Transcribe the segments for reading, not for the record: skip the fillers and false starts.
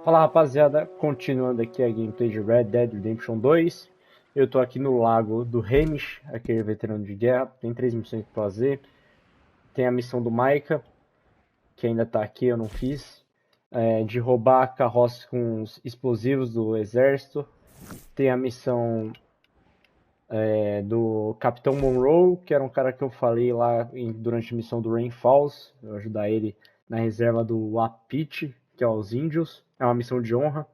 Fala rapaziada, continuando aqui a gameplay de Red Dead Redemption 2. Eu tô aqui no lago do Hamish, aquele veterano de guerra. Tem 3 missões pra fazer. Tem a missão do Micah, que ainda tá aqui, eu não fiz. De roubar carroças com os explosivos do exército. Tem a missão do Capitão Monroe, que era um cara que eu falei lá durante a missão do Rain Falls. Eu ajudar ele na reserva do Wapiti, que é os índios. É uma missão de honra.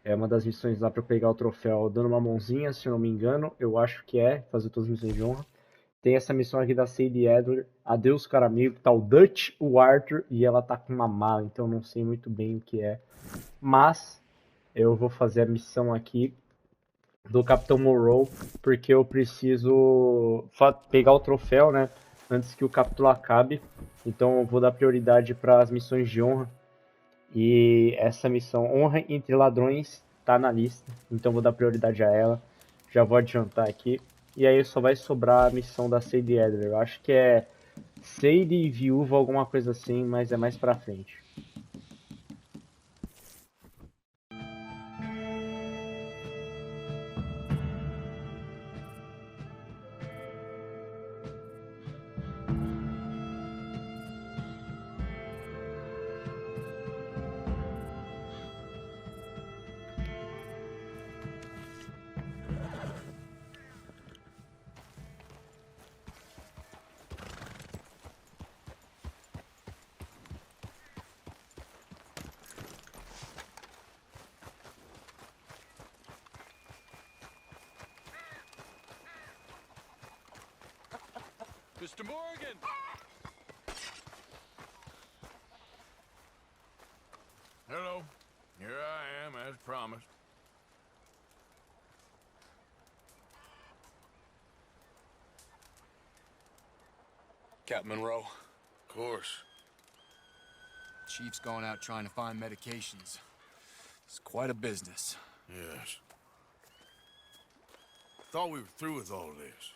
É uma das missões lá pra eu pegar o troféu dando uma mãozinha, se eu não me engano. Eu acho que é, fazer todas as missões de honra. Tem essa missão aqui da Sadie Adler, Adeus, Caro, Amigo, que tá o Dutch, o Arthur, e ela tá com uma mala, então eu não sei muito bem o que é. Mas eu vou fazer a missão aqui do Capitão Monroe, porque eu preciso pegar o troféu, né, antes que o capítulo acabe. Então eu vou dar prioridade para as missões de honra. E essa missão, Honra Entre Ladrões, tá na lista, então vou dar prioridade a ela. Já vou adiantar aqui. E aí só vai sobrar a missão da Sadie Adler. Eu acho que é Sadie Viúva, alguma coisa assim, mas é mais pra frente. Mr. Morgan! Hello. Here I am, as promised. Captain Monroe. Of course. Chief's going out trying to find medications. It's quite a business. Yes. Thought we were through with all this.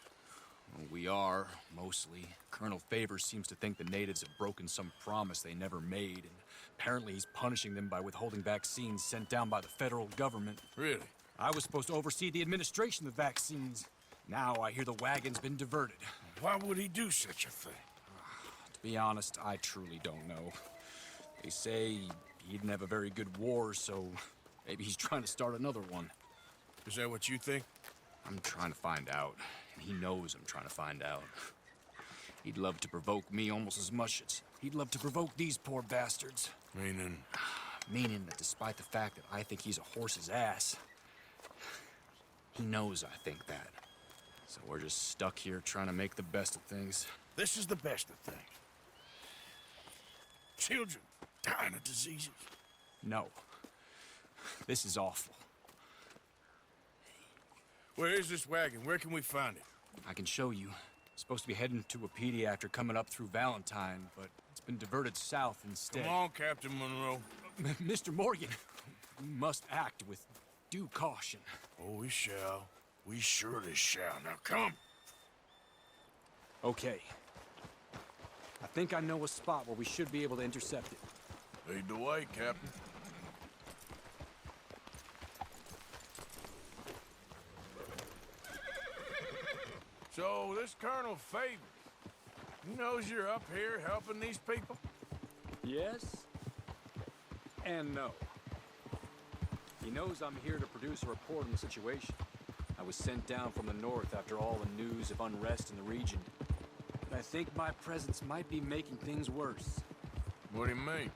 Well, we are, mostly. Colonel Favors seems to think the natives have broken some promise they never made, and apparently he's punishing them by withholding vaccines sent down by the federal government. Really? I was supposed to oversee the administration of the vaccines. Now I hear the wagon's been diverted. Why would he do such a thing? To be honest, I truly don't know. They say he didn't have a very good war, so maybe he's trying to start another one. Is that what you think? I'm trying to find out, and he knows I'm trying to find out. He'd love to provoke me almost as much as he'd love to provoke these poor bastards. Meaning? Meaning that despite the fact that I think he's a horse's ass, he knows I think that. So we're just stuck here trying to make the best of things. This is the best of things. Children dying of diseases. No. This is awful. Where is this wagon? Where can we find it? I can show you. Supposed to be heading to a pediatric coming up through Valentine, but it's been diverted south instead. Come on, Captain Monroe. Mr. Morgan, we must act with due caution. Oh, we shall. We surely shall. Now come. Okay. I think I know a spot where we should be able to intercept it. Lead the way, Captain. So, this Colonel Favors, he knows you're up here helping these people? Yes and no. He knows I'm here to produce a report on the situation. I was sent down from the north after all the news of unrest in the region. But I think my presence might be making things worse. What do you mean?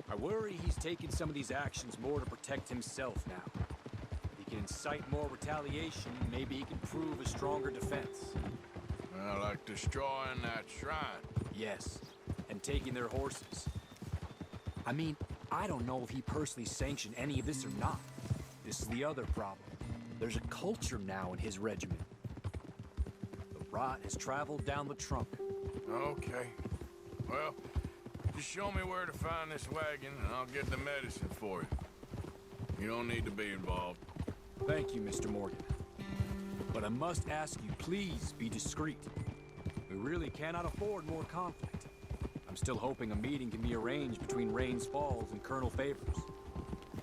I worry he's taking some of these actions more to protect himself now. If he can incite more retaliation, maybe he can prove a stronger defense. Well, like destroying that shrine. Yes, and taking their horses. I mean, I don't know if he personally sanctioned any of this or not. This is the other problem. There's a culture now in his regiment. The rot has traveled down the trunk. Okay. Well, just show me where to find this wagon, and I'll get the medicine for you. You don't need to be involved. Thank you, Mr. Morgan. But I must ask you, please be discreet. We really cannot afford more conflict. I'm still hoping a meeting can be arranged between Rains Falls and Colonel Favors.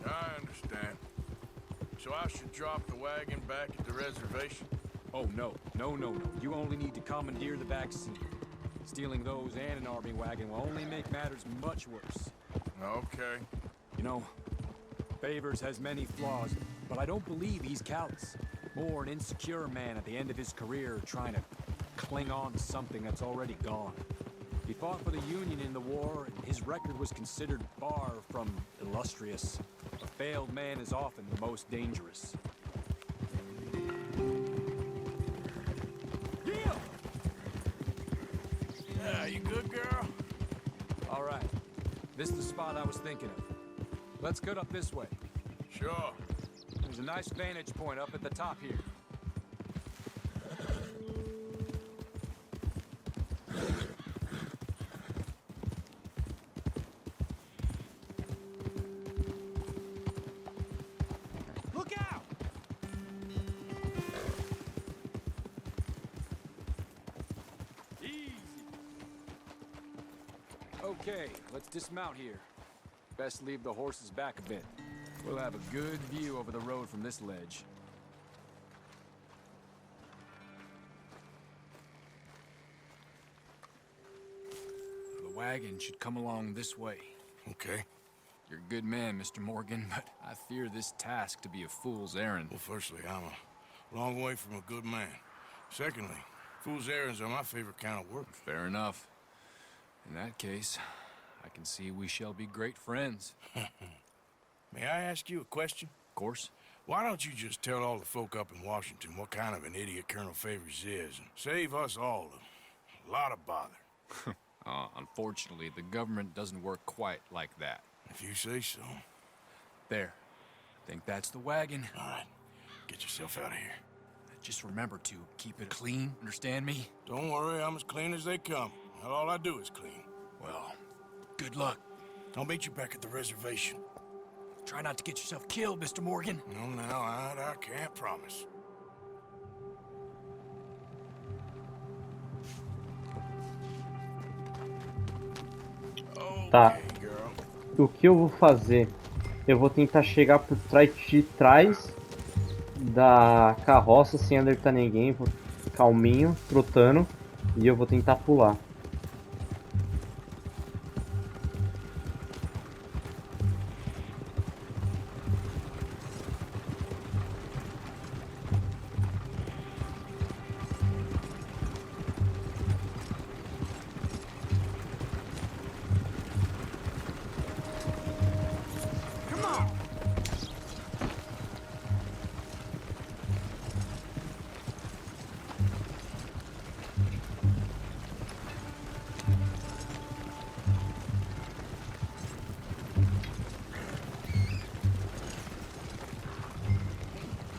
I understand. So I should drop the wagon back at the reservation? Oh, no. No. You only need to commandeer the back seat. Stealing those and an army wagon will only make matters much worse. Okay. You know, Favors has many flaws, but I don't believe he's callous. More an insecure man at the end of his career trying to cling on to something that's already gone. He fought for the Union in the war, and his record was considered far from illustrious. A failed man is often the most dangerous. Yeah, you good, girl? All right. This is the spot I was thinking of. Let's get up this way. Sure. There's a nice vantage point up at the top here. Look out! Easy. Okay, let's dismount here. Best leave the horses back a bit. We'll have a good view over the road from this ledge. The wagon should come along this way. Okay. You're a good man, Mr. Morgan, but I fear this task to be a fool's errand. Well, firstly, I'm a long way from a good man. Secondly, fool's errands are my favorite kind of work. Fair enough. In that case, I can see we shall be great friends. May I ask you a question? Of course. Why don't you just tell all the folk up in Washington what kind of an idiot Colonel Favors is and save us all a lot of bother? Unfortunately, the government doesn't work quite like that. If you say so. There. I think that's the wagon. All right. Get yourself out of here. Just remember to keep it clean, understand me? Don't worry, I'm as clean as they come. All I do is clean. Well, good luck. I'll meet you back at the reservation. Try not to get yourself killed, Mr. Morgan. No, now, I can't promise. Tá. Okay, girl. O que eu vou fazer? Eu vou tentar chegar por trás de trás da carroça sem alertar ninguém, vou calminho, trotando, e eu vou tentar pular.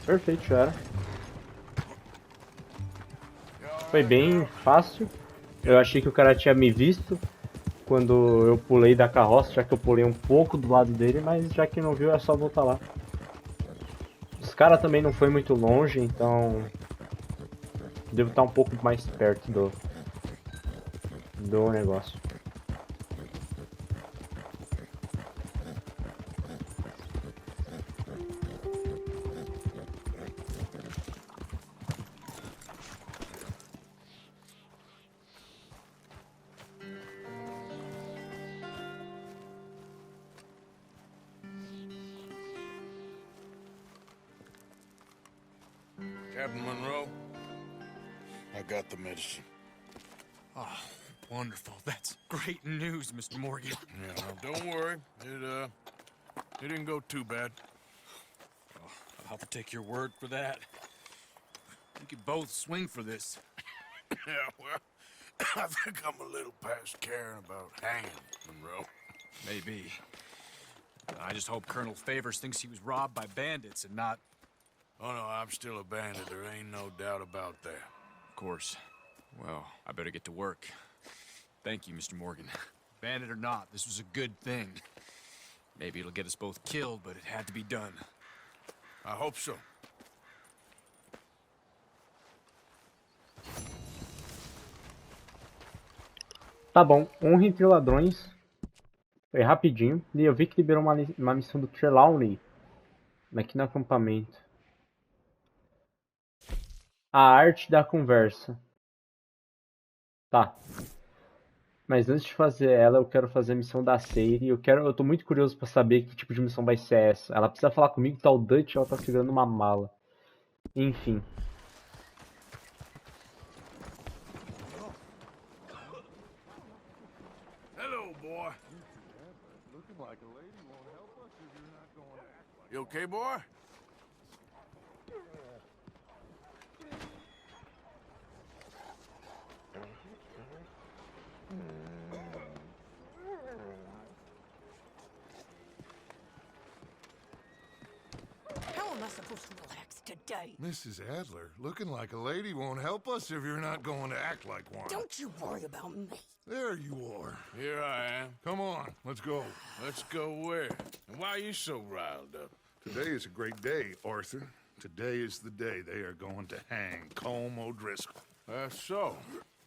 Perfeito, já era. Foi bem fácil. Eu achei que o cara tinha me visto quando eu pulei da carroça, já que eu pulei um pouco do lado dele, mas já que não viu é só voltar lá. Os caras também não foi muito longe, então devo estar um pouco mais perto do negócio. Captain Monroe, I got the medicine. Oh, wonderful. That's great news, Mr. Morgan. Yeah, now, don't worry. It didn't go too bad. Oh, I'll have to take your word for that. We could both swing for this. Yeah, well, I think I'm a little past caring about hanging, Monroe. Maybe. I just hope Colonel Favors thinks he was robbed by bandits and not... Oh, no, I'm still a bandit. There ain't no doubt about that. Of course. Well, I better get to work. Thank you, Mr. Morgan. Bandit or not, this was a good thing. Maybe it'll get us both killed, but it had to be done. I hope so. Tá bom, Honra entre Ladrões. Foi rapidinho. E eu vi que liberou uma missão do Trelawney aqui no acampamento. A Arte da Conversa. Tá. Mas antes de fazer ela, eu quero fazer a missão da série. Eu tô muito curioso pra saber que tipo de missão vai ser essa. Ela precisa falar comigo, tá o Dutch, ela tá segurando uma mala. Enfim. Hello, boy. You okay, boy? How am I supposed to relax today? Mrs. Adler, looking like a lady won't help us if you're not going to act like one. Don't you worry about me. There you are. Here I am. Come on, let's go. Let's go where? And why are you so riled up? Today is a great day, Arthur. Today is the day they are going to hang Colm O'Driscoll. That's so.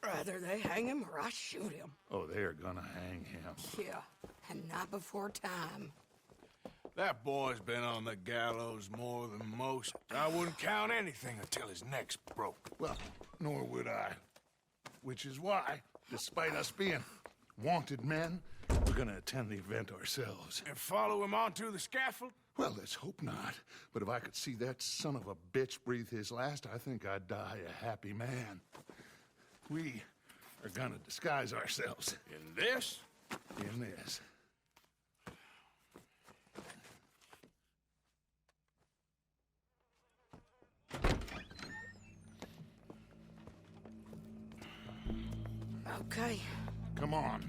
Rather they hang him or I shoot him. Oh, they are gonna hang him. Yeah, and not before time. That boy's been on the gallows more than most. I wouldn't count anything until his neck's broke. Well, nor would I. Which is why, despite us being wanted men, we're gonna attend the event ourselves. And follow him onto the scaffold? Well, let's hope not. But if I could see that son of a bitch breathe his last, I think I'd die a happy man. We are gonna disguise ourselves. In this? In this. Okay. Come on.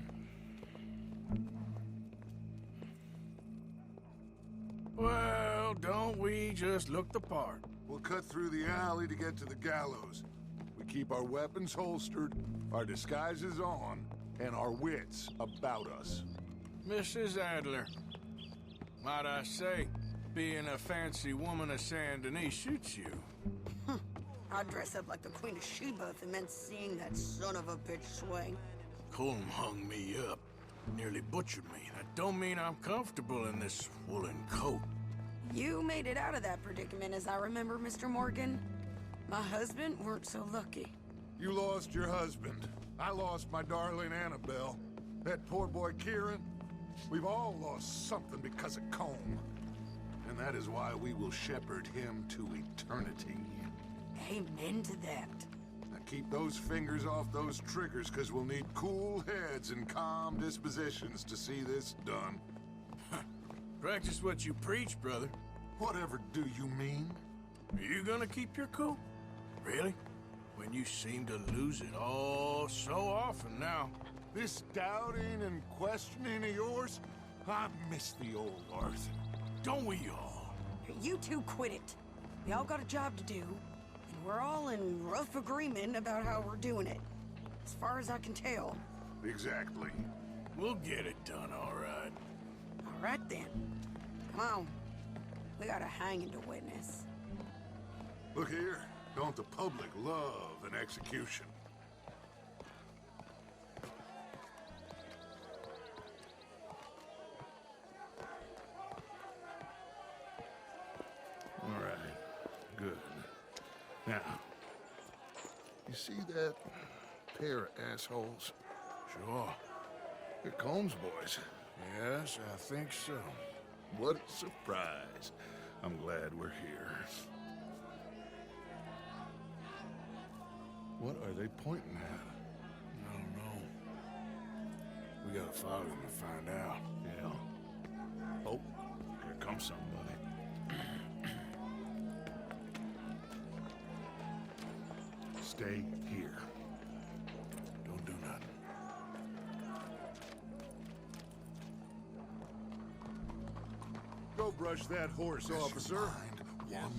Well, don't we just look the part? We'll cut through the alley to get to the gallows. We keep our weapons holstered, our disguises on, and our wits about us. Mrs. Adler, might I say, being a fancy woman of Saint Denis suits you. I'd dress up like the Queen of Sheba if it meant seeing that son of a bitch swing. Colm hung me up, nearly butchered me. That don't mean I'm comfortable in this woolen coat. You made it out of that predicament, as I remember, Mr. Morgan. My husband weren't so lucky. You lost your husband. I lost my darling Annabelle. That poor boy Kieran. We've all lost something because of Colm. And that is why we will shepherd him to eternity. Amen to that. Now keep those fingers off those triggers, because we'll need cool heads and calm dispositions to see this done. Practice what you preach, brother. Whatever do you mean? Are you gonna keep your cool? Really? When you seem to lose it all so often now. This doubting and questioning of yours? I miss the old Arthur. Don't we all? You two quit it. We all got a job to do, and we're all in rough agreement about how we're doing it. As far as I can tell. Exactly. We'll get it done, all right. All right then. Come on. We got a hanging to witness. Look here. Don't the public love an execution? All right. Good. Now, you see that pair of assholes? Sure. They're Colm's boys. Yes, I think so. What a surprise. I'm glad we're here. What are they pointing at? I don't know. We gotta follow them and find out. Yeah. Oh, here comes somebody. Stay here. Don't do nothing. Go brush that horse, officer. Your mind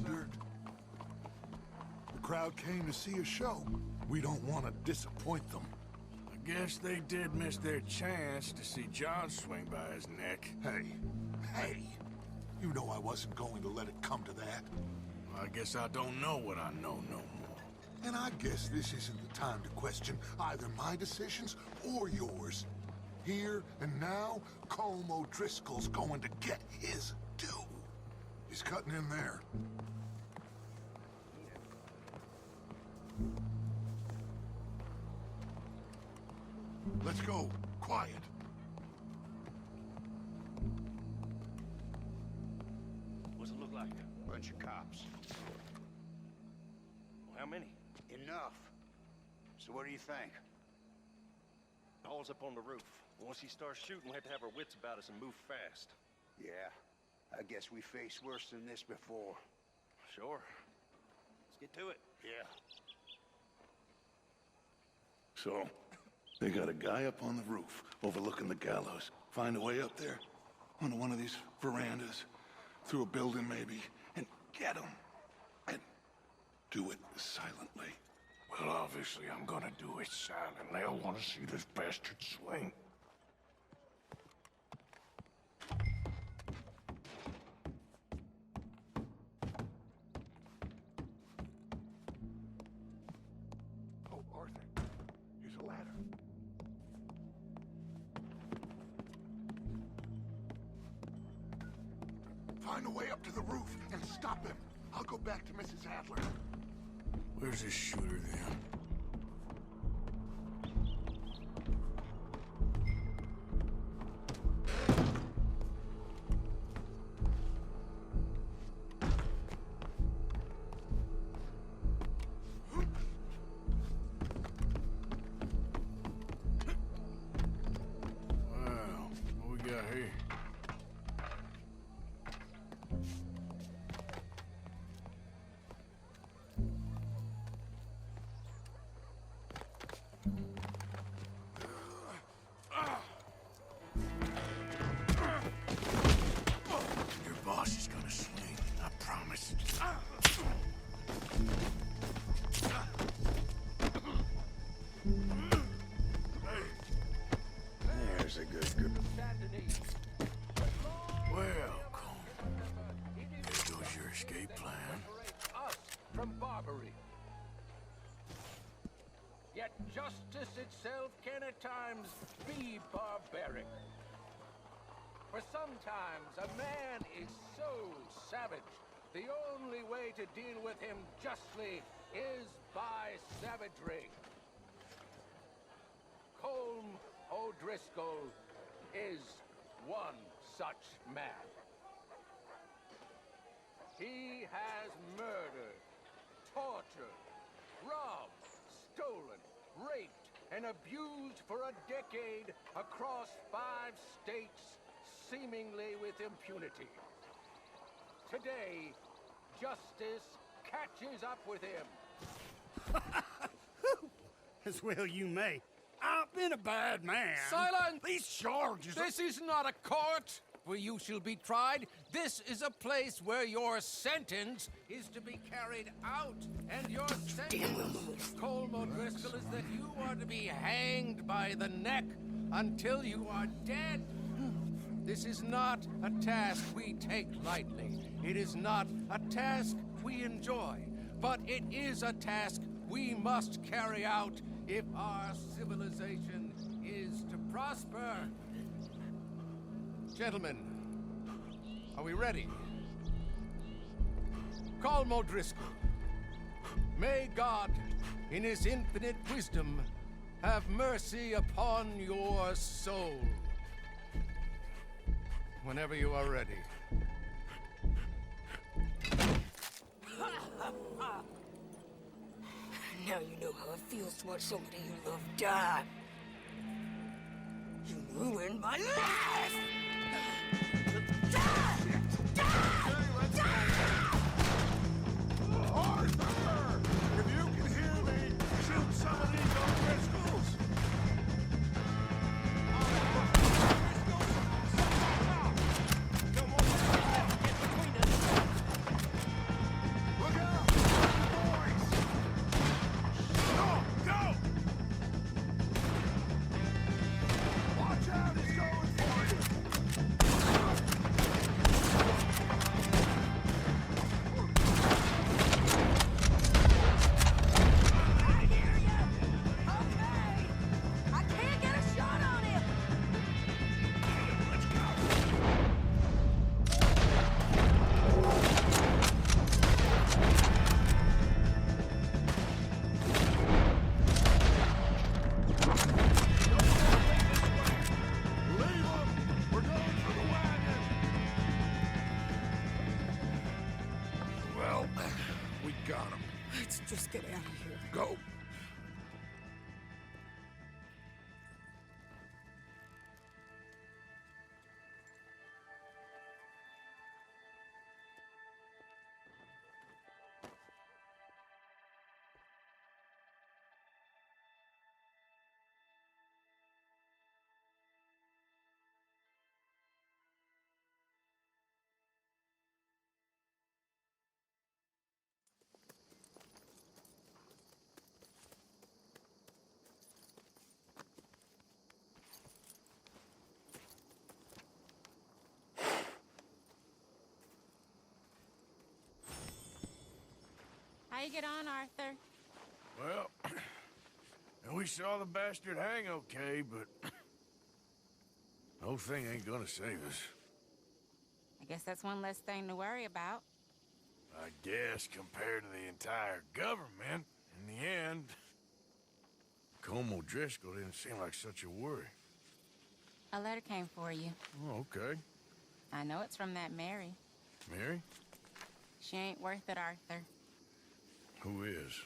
wandered. The crowd came to see a show. We don't want to disappoint them. I guess they did miss their chance to see John swing by his neck. Hey, you know I wasn't going to let it come to that. Well, I guess I don't know what I know no more. And I guess this isn't the time to question either my decisions or yours. Here and now, Colm O'Driscoll's going to get his due. He's cutting in there. Let's go. Quiet. What's it look like? Bunch of cops. Well, how many? Enough. So what do you think? Paul's up on the roof. Once he starts shooting, we'll have to have our wits about us and move fast. Yeah, I guess we faced worse than this before. Sure. Let's get to it. Yeah. So, they got a guy up on the roof, overlooking the gallows. Find a way up there, onto one of these verandas, through a building maybe, and get him. And do it silently. Well, obviously I'm gonna do it silently. I want to see this bastard swing. Oh, Arthur, here's a ladder. Find a way up to the roof and stop him. I'll go back to Mrs. Adler. Where's this shooter then? Wow, what we got here? Your boss is gonna swing, I promise. There's a good girl. Well, Colm, there goes your escape plan. Us from barbary. Yet justice itself can at times be barbaric. For sometimes a man is so savage, the only way to deal with him justly is by savagery. Colm O'Driscoll is one such man. He has murdered, tortured, robbed, stolen, raped, and abused for a decade across 5 states, seemingly with impunity. Today, justice catches up with him. As well you may. I've been a bad man. Silence! These charges are... This is not a court where you shall be tried. This is a place where your sentence is to be carried out. And your sentence, Colm O'Driscoll, is that you are to be hanged by the neck until you are dead. This is not a task we take lightly. It is not a task we enjoy. But it is a task we must carry out if our civilization is to prosper. Gentlemen, are we ready? Colm O'Driscoll, may God, in his infinite wisdom, have mercy upon your soul. Whenever you are ready. Now you know how it feels to watch somebody you love die. You ruined my life! Arthur! If you can hear me, shoot some of these O'Driscolls! Look out! Boys! Go! Watch out, he's going for you! just get out of here. Go. How you get on, Arthur? Well, we saw the bastard hang okay, but the whole thing ain't gonna save us. I guess that's one less thing to worry about. I guess compared to the entire government, in the end, Colm O'Driscoll didn't seem like such a worry. A letter came for you. Oh, okay. I know it's from that Mary. Mary? She ain't worth it, Arthur. Who is?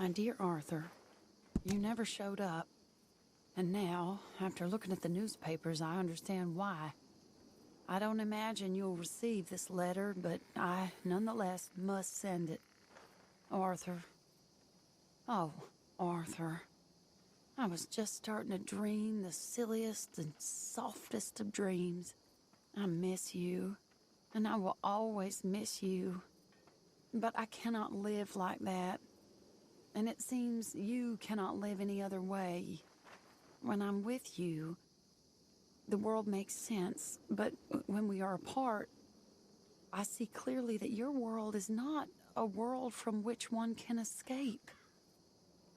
My dear Arthur, you never showed up. And now, after looking at the newspapers, I understand why. I don't imagine you'll receive this letter, but I, nonetheless, must send it. Arthur. Oh, Arthur. I was just starting to dream the silliest and softest of dreams. I miss you, and I will always miss you. But I cannot live like that. And it seems you cannot live any other way. When I'm with you, the world makes sense. But when we are apart, I see clearly that your world is not a world from which one can escape.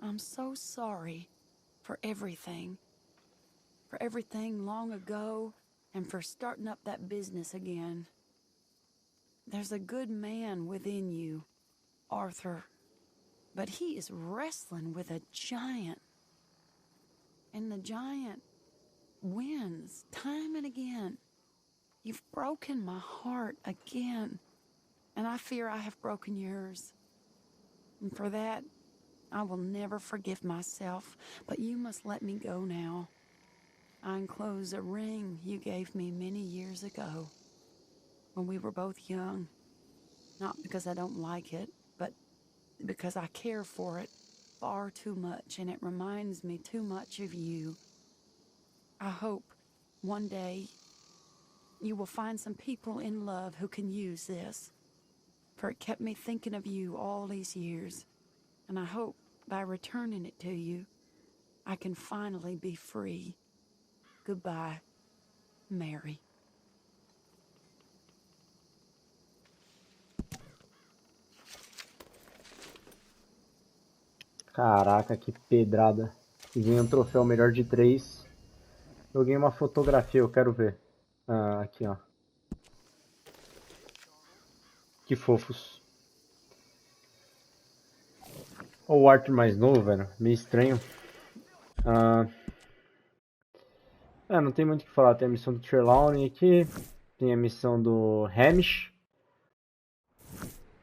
I'm so sorry for everything. For everything long ago, and for starting up that business again. There's a good man within you, Arthur. But he is wrestling with a giant. And the giant wins time and again. You've broken my heart again. And I fear I have broken yours. And for that, I will never forgive myself. But you must let me go now. I enclose a ring you gave me many years ago. When we were both young. Not because I don't like it, but because I care for it far too much, and it reminds me too much of you. I hope one day you will find some people in love who can use this, for it kept me thinking of you all these years, and I hope by returning it to you, I can finally be free. Goodbye, Mary. Caraca, que pedrada. E ganhei um troféu melhor de 3. Eu ganhei uma fotografia, eu quero ver. Ah, aqui, ó. Que fofos. Olha o Arthur mais novo, velho. Meio estranho. Não tem muito o que falar. Tem a missão do Trelawney aqui. Tem a missão do Hamish.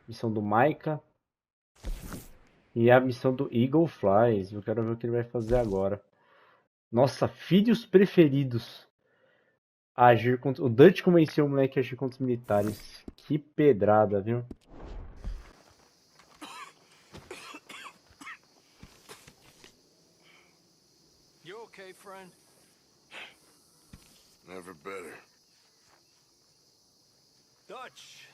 Missão do Micah. E a missão do Eagle Flies. Eu quero ver o que ele vai fazer agora. Nossa, filhos preferidos. Agir contra... O Dutch convenceu o moleque a agir contra os militares. Que pedrada, viu? You okay, friend? Never better. Dutch.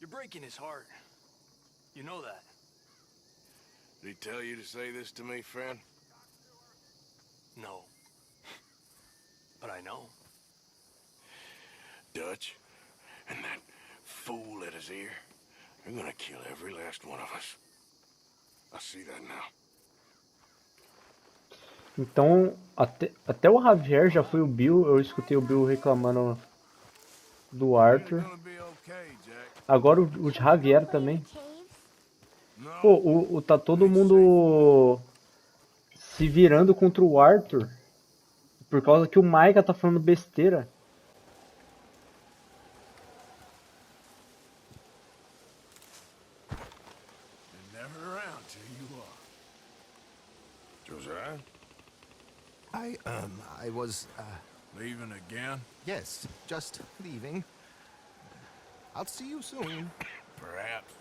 You're breaking his heart. You know that. Did he tell you to say this to me, friend? No. But I know. Dutch, and that fool at his ear, they're gonna kill every last one of us. I see that now. Então, até o Javier já foi o Bill. Eu escutei o Bill reclamando do Arthur. Agora o Javier também. Pô, tá todo mundo se virando contra o Arthur. Por causa que o Micah tá falando besteira. They're never around till you are. Josiah? I was, Leaving again? yes, just leaving. I'll see you soon. Perhaps.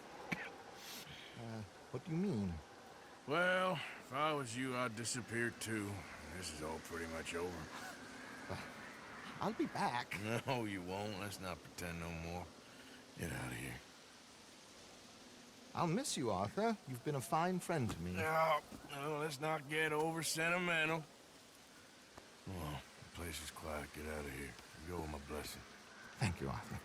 What do you mean? Well, if I was you, I'd disappear too. This is all pretty much over. I'll be back. No, you won't. Let's not pretend no more. Get out of here. I'll miss you, Arthur. You've been a fine friend to me. No, let's not get over sentimental. Come on, the place is quiet. Get out of here. You go with my blessing. Thank you, Arthur.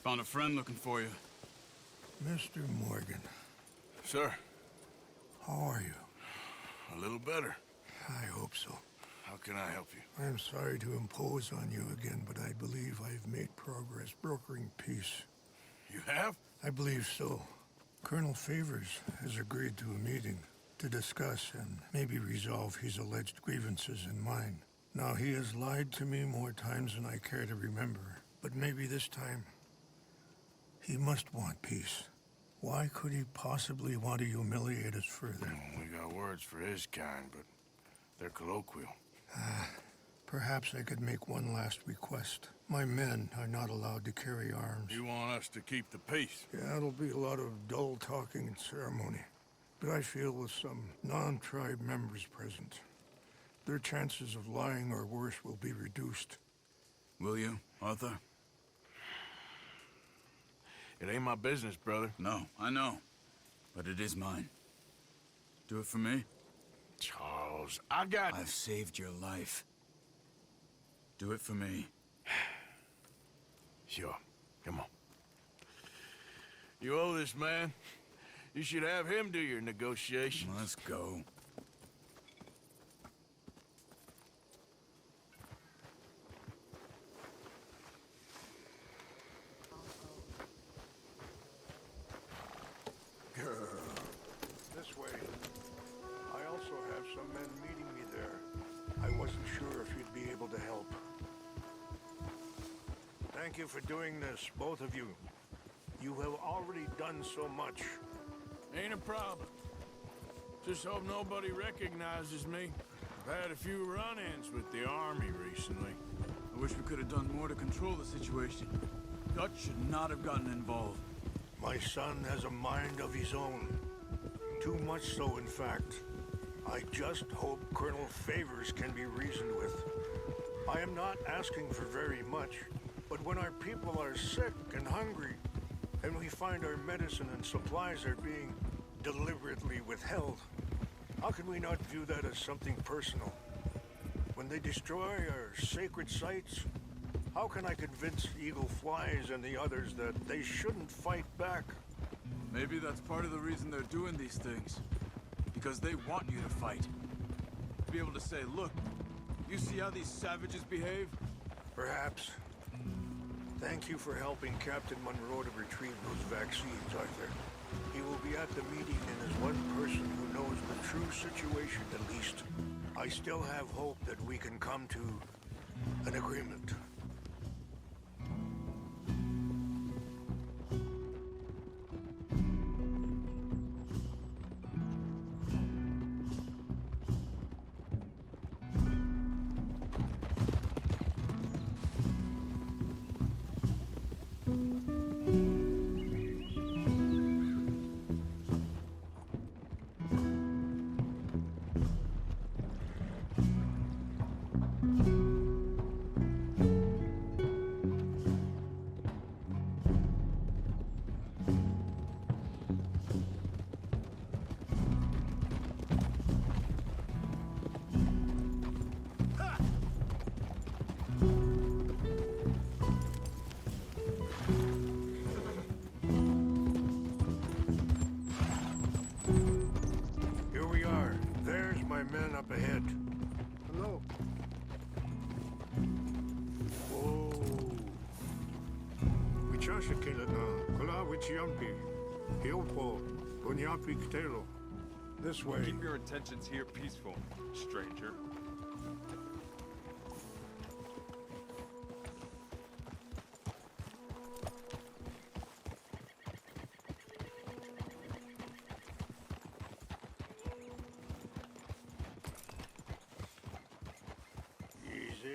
Found a friend looking for you. Mr. Morgan, Sir, how are you? a little better. I hope so. How can I help you? I'm sorry to impose on you again, but I believe I've made progress brokering peace. You have? I believe so. Colonel Favors has agreed to a meeting to discuss and maybe resolve his alleged grievances and mine. Now, he has lied to me more times than I care to remember, but maybe this time he must want peace. Why could he possibly want to humiliate us further? We got words for his kind, but they're colloquial. Perhaps I could make one last request. My men are not allowed to carry arms. You want us to keep the peace? Yeah, it'll be a lot of dull talking and ceremony. But I feel with some non-tribe members present, their chances of lying or worse will be reduced. Will you, Arthur? It ain't my business, brother. No, I know. But it is mine. Do it for me? Charles, I've saved your life. Do it for me. Sure. Come on. You owe this man. You should have him do your negotiations. Let's go. This way. I also have some men meeting me there. I wasn't sure if you'd be able to help. Thank you for doing this, both of you. You have already done so much. Ain't a problem. Just hope nobody recognizes me. I've had a few run-ins with the army recently. I wish we could have done more to control the situation. Dutch should not have gotten involved. My son has a mind of his own. Too much so, in fact. I just hope Colonel Favors can be reasoned with. I am not asking for very much, but when our people are sick and hungry, and we find our medicine and supplies are being deliberately withheld, how can we not view that as something personal? When they destroy our sacred sites, how can I convince Eagle Flies and the others that they shouldn't fight back? Maybe that's part of the reason they're doing these things. Because they want you to fight. To be able to say, look, you see how these savages behave? Perhaps. Thank you for helping Captain Monroe to retrieve those vaccines, Arthur. He will be at the meeting and is one person who knows the true situation at least. I still have hope that we can come to an agreement. This way. Keep your intentions here peaceful, stranger. Easy.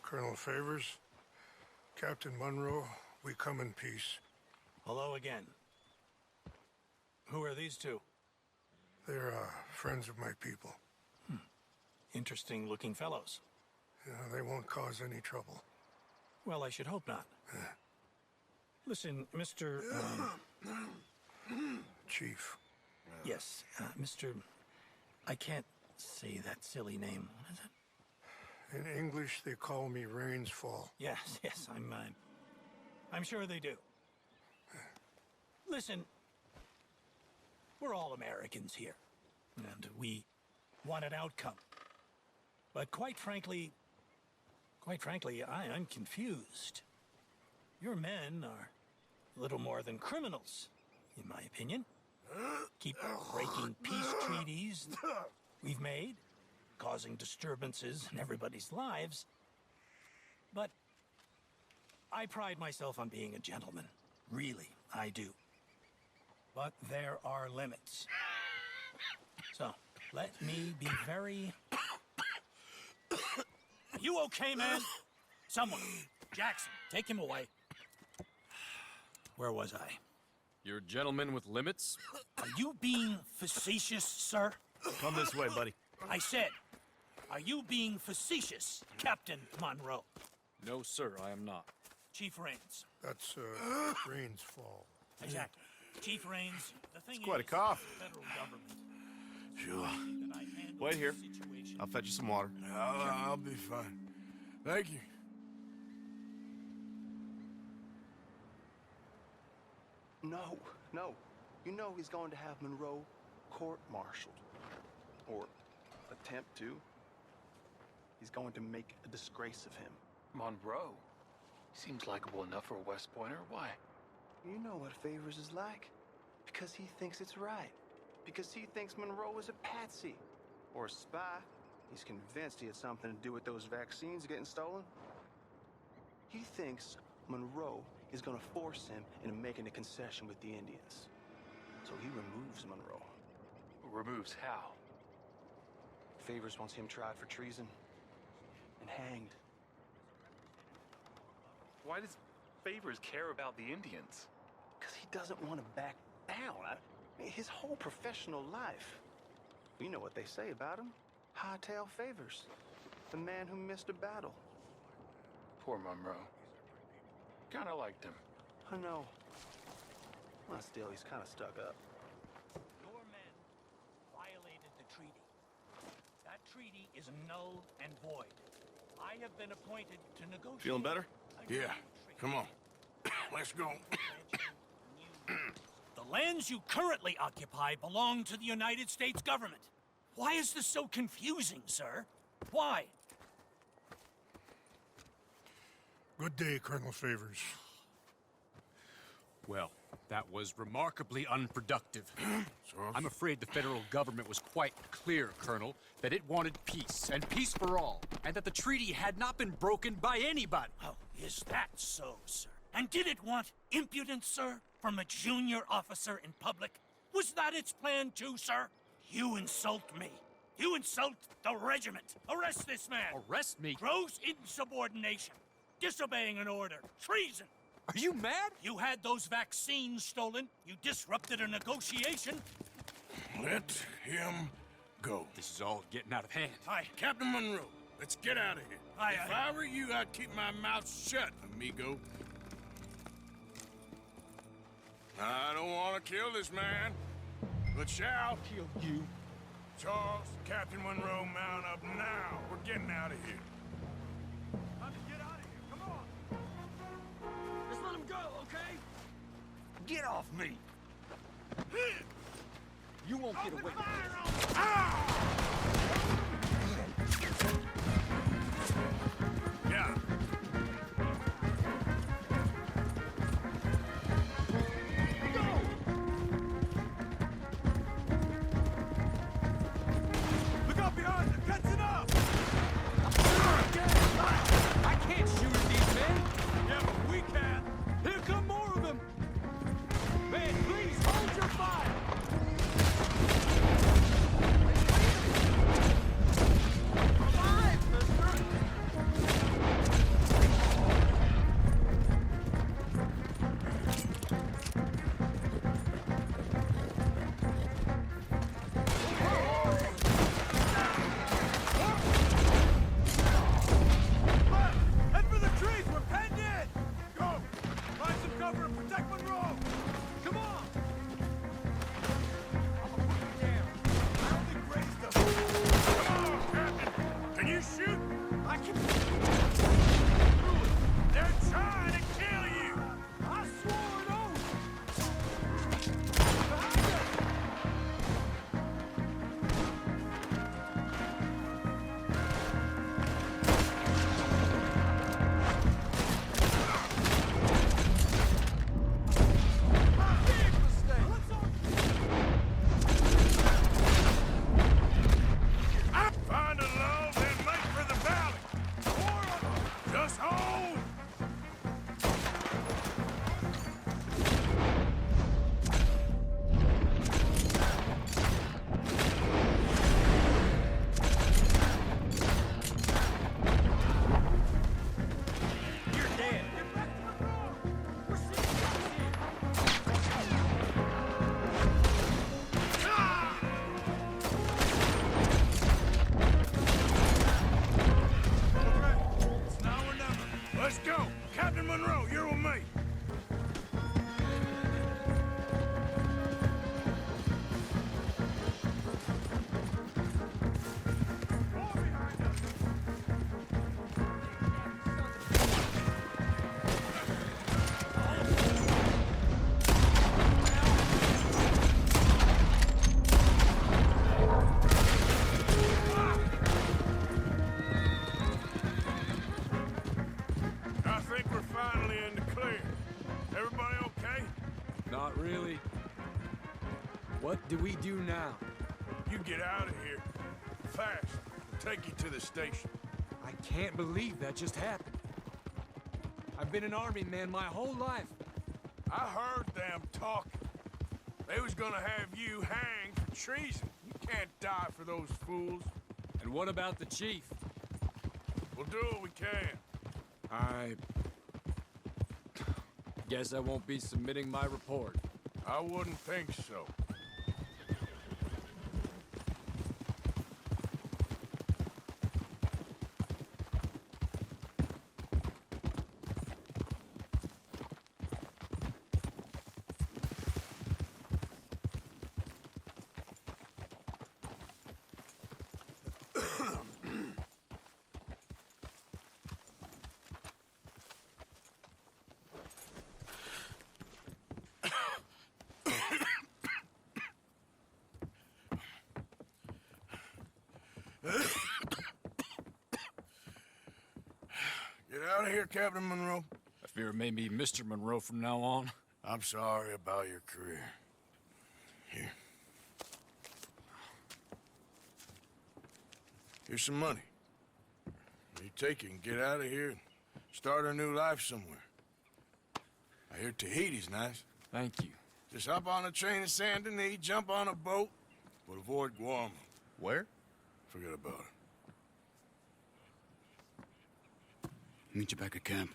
Colonel Favors, Captain Monroe, we come in peace. Hello again. Who are these two? They're friends of my people. Interesting looking fellows. Yeah, they won't cause any trouble. Well, I should hope not. Listen, Mr. Chief. Yes, Mr. I can't say that silly name. What is it? In English, they call me Rains Fall. Yes, I'm sure they do. Listen, we're all Americans here, and we want an outcome. But quite frankly, I'm confused. Your men are little more than criminals, in my opinion. Keep breaking peace treaties we've made, causing disturbances in everybody's lives. But I pride myself on being a gentleman. Really, I do. But there are limits. So, let me be very... Are you okay, man? Someone. Jackson, take him away. Where was I? You're a gentleman with limits? Are you being facetious, sir? Come this way, buddy. I said, are you being facetious, Captain Monroe? No, sir, I am not. Chief Rains. That's, Rains Fall. Exactly. Chief Rains, the thing It's quite a is, cough. the federal government. Sure. Wait here. I'll fetch you some water. I'll be fine. Thank you. No. You know he's going to have Monroe court-martialed. Or attempt to. He's going to make a disgrace of him. Monroe? Seems likable enough for a West Pointer. Why? You know what Favors is like. Because he thinks it's right. Because he thinks Monroe is a patsy. Or a spy. He's convinced he had something to do with those vaccines getting stolen. He thinks Monroe is going to force him into making a concession with the Indians. So he removes Monroe. Removes how? Favors wants him tried for treason and hanged. Why does Favors care about the Indians? Because he doesn't want to back down. His whole professional life. You know what they say about him. Hightail Favors. The man who missed a battle. Poor Monroe. Kinda liked him. I know. Well, still, he's kind of stuck up. Your men violated the treaty. That treaty is null and void. I have been appointed to negotiate... Feeling better? Yeah. Come on. Let's go. The lands you currently occupy belong to the United States government. Why is this so confusing, sir? Why? Good day, Colonel Favors. Well, that was remarkably unproductive. I'm afraid the federal government was quite clear, Colonel, that it wanted peace, and peace for all, and that the treaty had not been broken by anybody. Oh, is that so, sir? And did it want impudence, sir, from a junior officer in public? Was that its plan too, sir? You insult me. You insult the regiment. Arrest this man. Arrest me? Gross insubordination. Disobeying an order. Treason. Are you mad? You had those vaccines stolen. You disrupted a negotiation. Let him go. This is all getting out of hand. Hi, Captain Monroe. Let's get out of here. If I were you, I'd keep my mouth shut, amigo. I don't want to kill this man, but shall kill you. Charles, Captain Monroe, mount up now. We're getting out of here. Time to get out of here. Come on. Just let him go, okay? Get off me! You won't get away. Yeah. Look out behind you! Catching up! I can't shoot at these men! Yeah, but we can! Here come more of them! Man, please hold your fire! Head for the trees! We're penned in! Go! Find some cover and protect Monroe! Come on! I'm gonna put you down. I don't think Gray's the... Come on, Captain! Can you shoot? I can... They're trying to kill you! I swore an oath! Behind us! Big mistake! Find a lull, then make for the valley! Just hold! You're dead! Get back to Monroe! We're seeing guns here! It's now or never. Let's go! Captain Monroe, you're with me! More behind us! I think we're finally in the clear. Everybody okay? Not really. What do we do now? You get out of here. Fast. We'll take you to the station. I can't believe that just happened. I've been an army man my whole life. I heard them talking. They was gonna have you hanged for treason. You can't die for those fools. And what about the chief? We'll do what we can. I guess I won't be submitting my report. I wouldn't think so. Get out of here, Captain Monroe. I fear it may be Mr. Monroe from now on. I'm sorry about your career. Here. Here's some money. You take it and get out of here and start a new life somewhere. I hear Tahiti's nice. Thank you. Just hop on a train to Saint Denis, jump on a boat, but avoid Guam. Where? Forget about it. Meet you back at camp.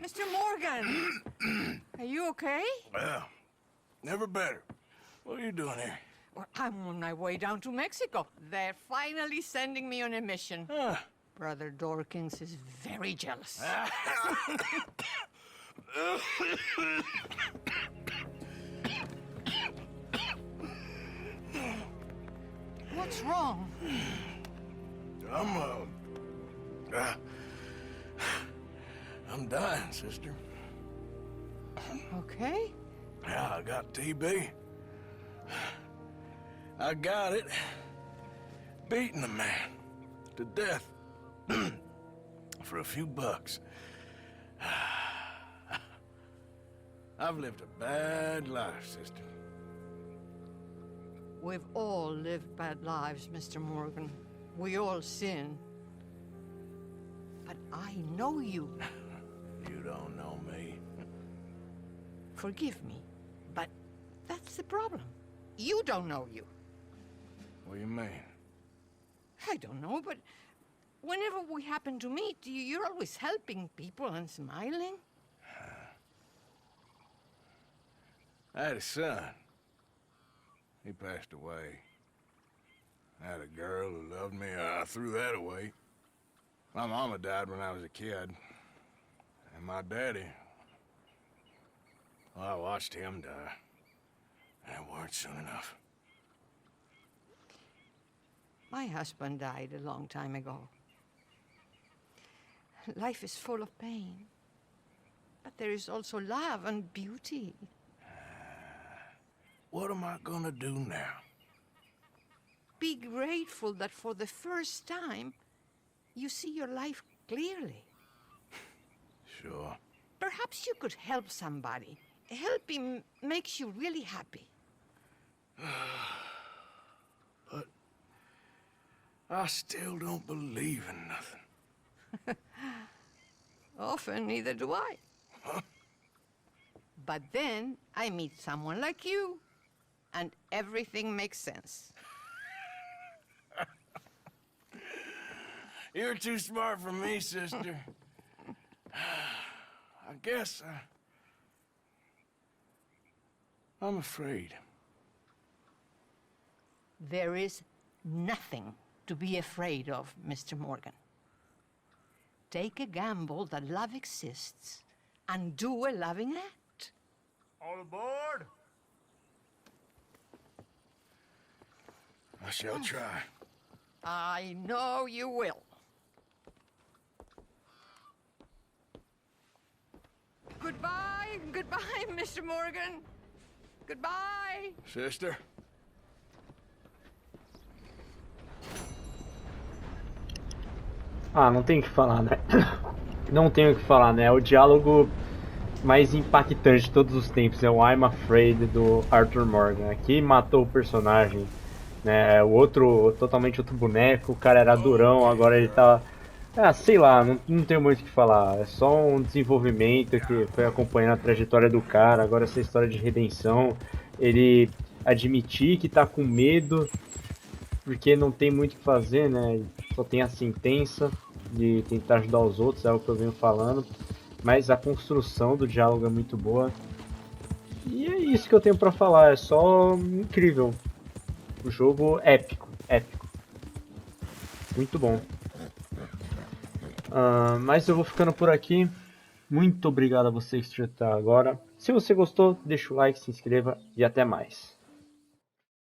Mr. Morgan! Are you okay? Well, never better. What are you doing here? Well, I'm on my way down to Mexico. They're finally sending me on a mission. Brother Dorkins is very jealous. What's wrong? I'm dying, sister. Okay. Yeah, I got TB. I got it. Beating a man to death for a few bucks. I've lived a bad life, sister. We've all lived bad lives, Mr. Morgan. We all sin. But I know you. You don't know me. Forgive me, but that's the problem. You don't know you. What do you mean? I don't know, but whenever we happen to meet, you're always helping people and smiling. I had a son. He passed away. I had a girl who loved me. I threw that away. My mama died when I was a kid. And my daddy, well, I watched him die. And it weren't soon enough. My husband died a long time ago. Life is full of pain. But there is also love and beauty. What am I gonna do now? Be grateful that for the first time, you see your life clearly. Sure. Perhaps you could help somebody. Helping makes you really happy. But I still don't believe in nothing. Often, neither do I. But then I meet someone like you, and everything makes sense. You're too smart for me, sister. I guess I'm afraid. There is nothing to be afraid of, Mr. Morgan. Take a gamble that love exists and do a loving act. All aboard! I shall try. I know you will. Goodbye, goodbye, Mr. Morgan. Goodbye. Sister? Ah, não tem o que falar, né? Não tenho o que falar, né? O diálogo mais impactante de todos os tempos é o I'm Afraid do Arthur Morgan. Aqui matou o personagem, né? O outro, totalmente outro boneco, o cara era durão, agora ele tá... Ah, sei lá, não tenho muito o que falar. É só um desenvolvimento que foi acompanhando a trajetória do cara, agora essa história de redenção. Ele admitir que tá com medo, porque não tem muito o que fazer, né? Só tem a sentença de tentar ajudar os outros, é o que eu venho falando. Mas a construção do diálogo é muito boa. E é isso que eu tenho pra falar, é só incrível. O jogo épico, épico. Muito bom. Mas eu vou ficando por aqui. Muito obrigado a você que assistiu até agora. Se você gostou, deixa o like, se inscreva e até mais.